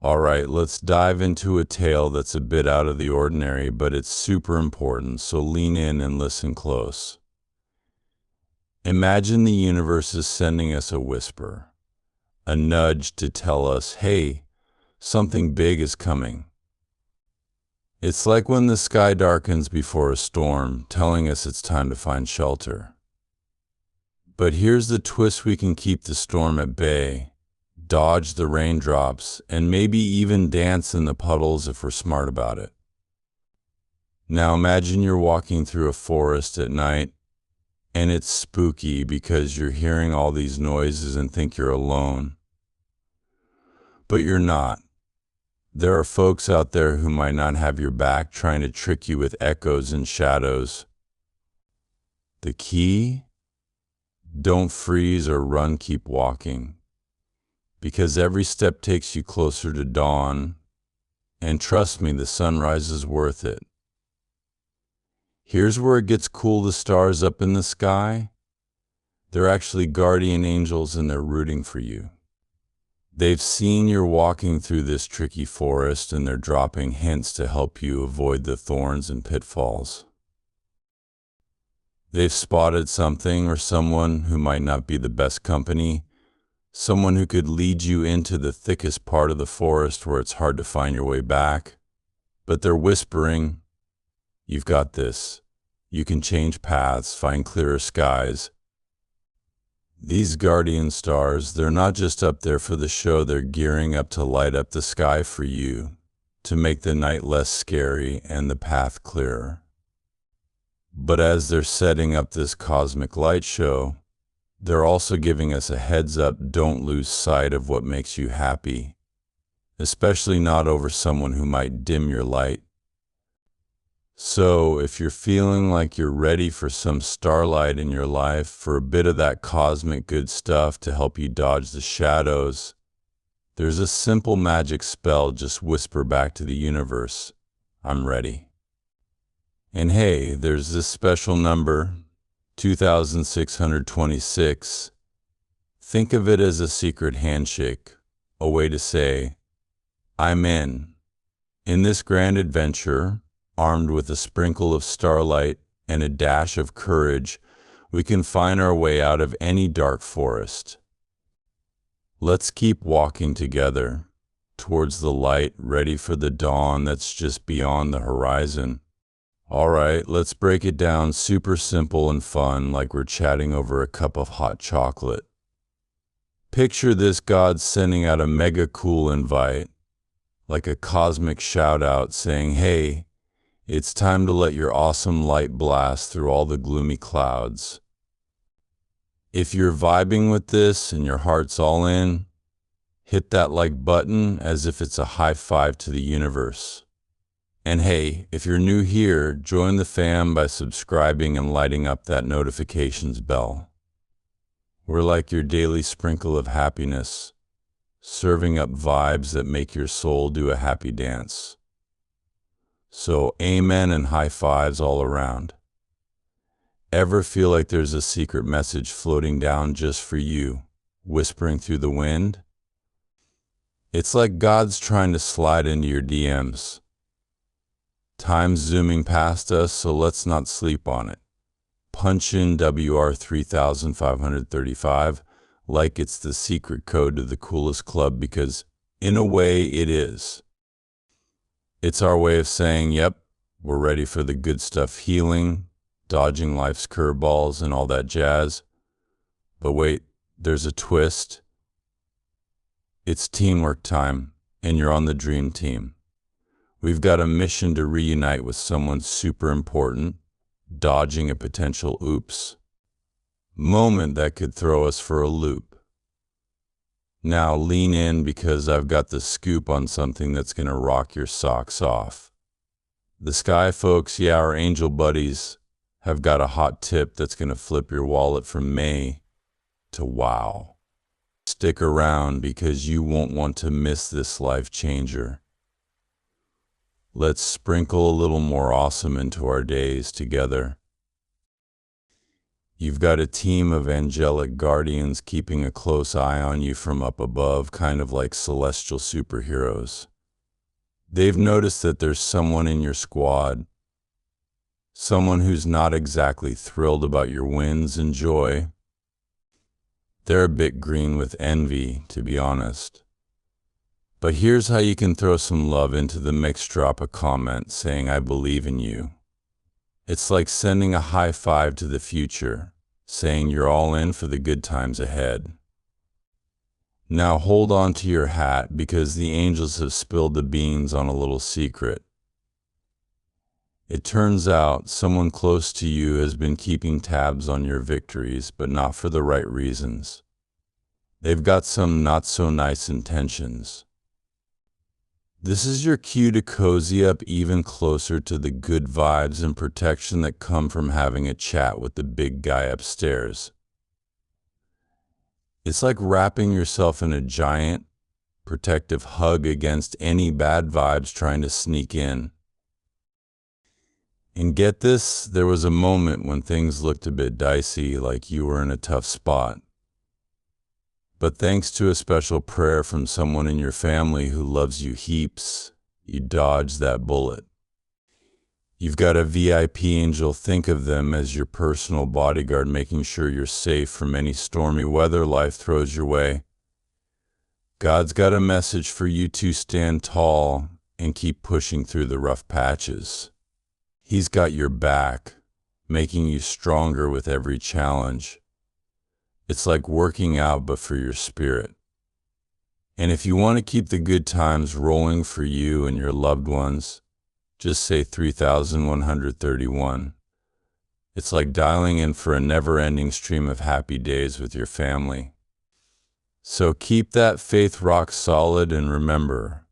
Alright, let's dive into a tale that's a bit out of the ordinary, but it's super important, so lean in and listen close. Imagine the universe is sending us a whisper, a nudge to tell us, hey, something big is coming. It's like when the sky darkens before a storm, telling us it's time to find shelter. But here's the twist: we can keep the storm at bay, dodge the raindrops, and maybe even dance in the puddles if we're smart about it. Now imagine you're walking through a forest at night, and it's spooky because you're hearing all these noises and think you're alone. But you're not. There are folks out there who might not have your back, trying to trick you with echoes and shadows. The key? Don't freeze or run, keep walking. Because every step takes you closer to dawn, and trust me, the sunrise is worth it. Here's where it gets cool: the stars up in the sky, they're actually guardian angels, and they're rooting for you. They've seen you're walking through this tricky forest, and they're dropping hints to help you avoid the thorns and pitfalls. They've spotted something or someone who might not be the best company, someone who could lead you into the thickest part of the forest where it's hard to find your way back. But they're whispering, you've got this. You can change paths, find clearer skies. These guardian stars, they're not just up there for the show, they're gearing up to light up the sky for you, to make the night less scary and the path clearer. But as they're setting up this cosmic light show, they're also giving us a heads up: don't lose sight of what makes you happy, especially not over someone who might dim your light. So if you're feeling like you're ready for some starlight in your life, for a bit of that cosmic good stuff to help you dodge the shadows, there's a simple magic spell. Just whisper back to the universe, I'm ready. And hey, there's this special number, 2626. Think of it as a secret handshake, a way to say, I'm in. In this grand adventure, armed with a sprinkle of starlight and a dash of courage, we can find our way out of any dark forest. Let's keep walking together, towards the light, ready for the dawn that's just beyond the horizon. Alright, let's break it down super simple and fun, like we're chatting over a cup of hot chocolate. Picture this: God sending out a mega cool invite, like a cosmic shout out saying, hey, it's time to let your awesome light blast through all the gloomy clouds. If you're vibing with this and your heart's all in, hit that like button as if it's a high five to the universe. And hey, if you're new here, join the fam by subscribing and lighting up that notifications bell. We're like your daily sprinkle of happiness, serving up vibes that make your soul do a happy dance. So amen and high fives all around. Ever feel like there's a secret message floating down just for you, whispering through the wind? It's like God's trying to slide into your DMs. Time's zooming past us, so let's not sleep on it. Punch in WR 3535 like it's the secret code to the coolest club, because in a way it is. It's our way of saying, yep, we're ready for the good stuff, healing, dodging life's curveballs and all that jazz. But wait, there's a twist. It's teamwork time, and you're on the dream team. We've got a mission to reunite with someone super important, dodging a potential oops moment that could throw us for a loop. Now lean in, because I've got the scoop on something that's gonna rock your socks off. The sky folks, yeah, our angel buddies, have got a hot tip that's gonna flip your wallet from May to wow. Stick around, because you won't want to miss this life changer. Let's sprinkle a little more awesome into our days together. You've got a team of angelic guardians keeping a close eye on you from up above, kind of like celestial superheroes. They've noticed that there's someone in your squad, someone who's not exactly thrilled about your wins and joy. They're a bit green with envy, to be honest. But here's how you can throw some love into the mix. Drop a comment saying, "I believe in you." It's like sending a high five to the future, saying you're all in for the good times ahead. Now hold on to your hat, because the angels have spilled the beans on a little secret. It turns out someone close to you has been keeping tabs on your victories, but not for the right reasons. They've got some not so nice intentions. This is your cue to cozy up even closer to the good vibes and protection that come from having a chat with the big guy upstairs. It's like wrapping yourself in a giant, protective hug against any bad vibes trying to sneak in. And get this, there was a moment when things looked a bit dicey, like you were in a tough spot. But thanks to a special prayer from someone in your family who loves you heaps, you dodged that bullet. You've got a VIP angel. Think of them as your personal bodyguard, making sure you're safe from any stormy weather life throws your way. God's got a message for you to stand tall and keep pushing through the rough patches. He's got your back, making you stronger with every challenge. It's like working out, but for your spirit. And if you want to keep the good times rolling for you and your loved ones, just say 3131. It's like dialing in for a never-ending stream of happy days with your family. So keep that faith rock solid, and remember,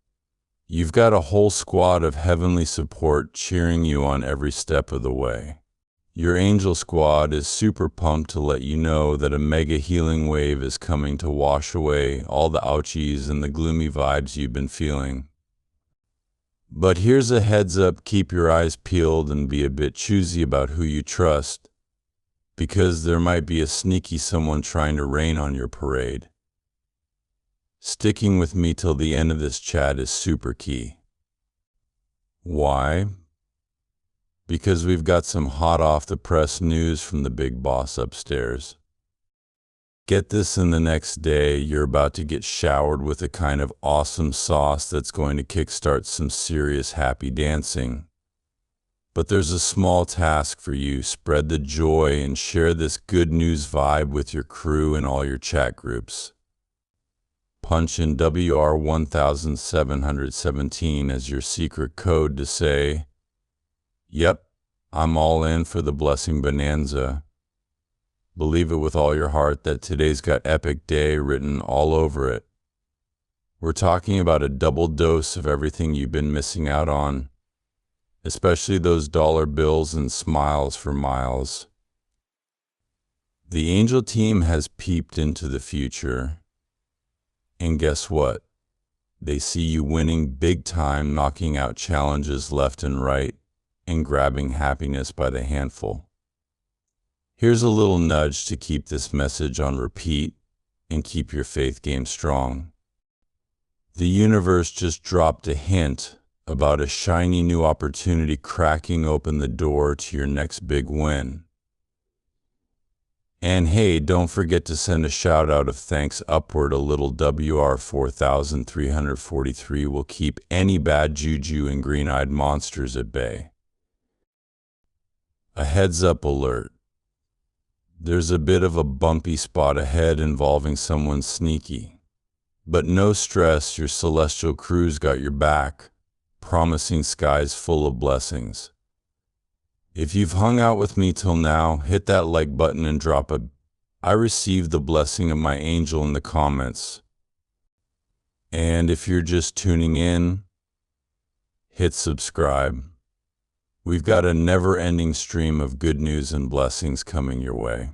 you've got a whole squad of heavenly support cheering you on every step of the way. Your angel squad is super pumped to let you know that a mega healing wave is coming to wash away all the ouchies and the gloomy vibes you've been feeling. But here's a heads up: keep your eyes peeled and be a bit choosy about who you trust, because there might be a sneaky someone trying to rain on your parade. Sticking with me till the end of this chat is super key. Why? Because we've got some hot off the press news from the big boss upstairs. Get this, in the next day, you're about to get showered with a kind of awesome sauce that's going to kickstart some serious happy dancing. But there's a small task for you: spread the joy and share this good news vibe with your crew and all your chat groups. Punch in WR1717 as your secret code to say, "Yep, I'm all in for the blessing bonanza." Believe it with all your heart that today's got epic day written all over it. We're talking about a double dose of everything you've been missing out on, especially those dollar bills and smiles for miles. The angel team has peeped into the future, and guess what? They see you winning big time, knocking out challenges left and right, and grabbing happiness by the handful. Here's a little nudge to keep this message on repeat and keep your faith game strong. The universe just dropped a hint about a shiny new opportunity cracking open the door to your next big win. And hey, don't forget to send a shout out of thanks upward. A little WR4343 will keep any bad juju and green-eyed monsters at bay. A heads up alert. There's a bit of a bumpy spot ahead involving someone sneaky. But no stress, your celestial crew's got your back, promising skies full of blessings. If you've hung out with me till now, hit that like button and drop a "I received the blessing of my angel" in the comments. And if you're just tuning in, hit subscribe. We've got a never-ending stream of good news and blessings coming your way.